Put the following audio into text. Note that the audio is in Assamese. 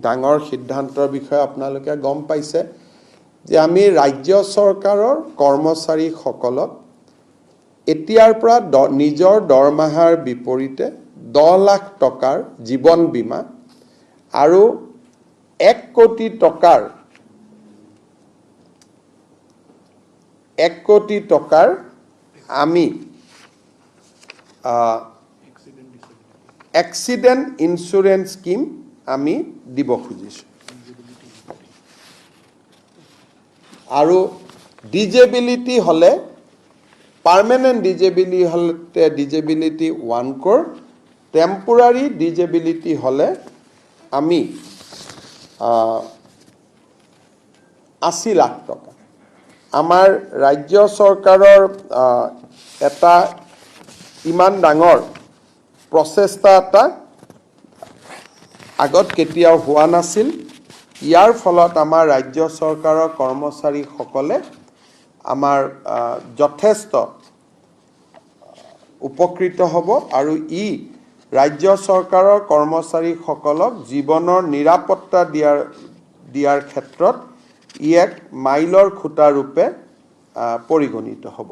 ডাঙৰ সিদ্ধান্তৰ বিষয়ে আপোনালোকে গম পাইছে যে আমি ৰাজ্য চৰকাৰৰ কৰ্মচাৰীসকলক এতিয়াৰ পৰা নিজৰ দৰমহাৰ বিপৰীতে 10 লাখ টকাৰ জীৱন বীমা আৰু 1 কোটি টকাৰ আমি এক্সিডেন্ট ইন্স্যুৰেন্স স্কিম আমি দিব খুজিছো আৰু ডিজেবিলিটি হলে পাৰ্মানেন্ট ডিজেবিলিটি 1 crore টেম্পোৰাৰি ডিজেবিলিটি হলে আমি 80 লাখ টকা আমাৰ ৰাজ্য চৰকাৰৰ এটা ইমান ডাঙৰ প্ৰচেষ্টা এটা আগত কেতিয়াও হোৱা নাছিল ইয়াৰ ফলত আমাৰ ৰাজ্য চৰকাৰৰ কৰ্মচাৰীসকলে আমাৰ যথেষ্ট উপকৃত হ'ব আৰু ৰাজ্য চৰকাৰৰ কৰ্মচাৰীসকলক জীৱনৰ নিৰাপত্তা দিয়াৰ ক্ষেত্ৰত এক মাইলৰ খুঁটা ৰূপে পৰিগণিত হ'ব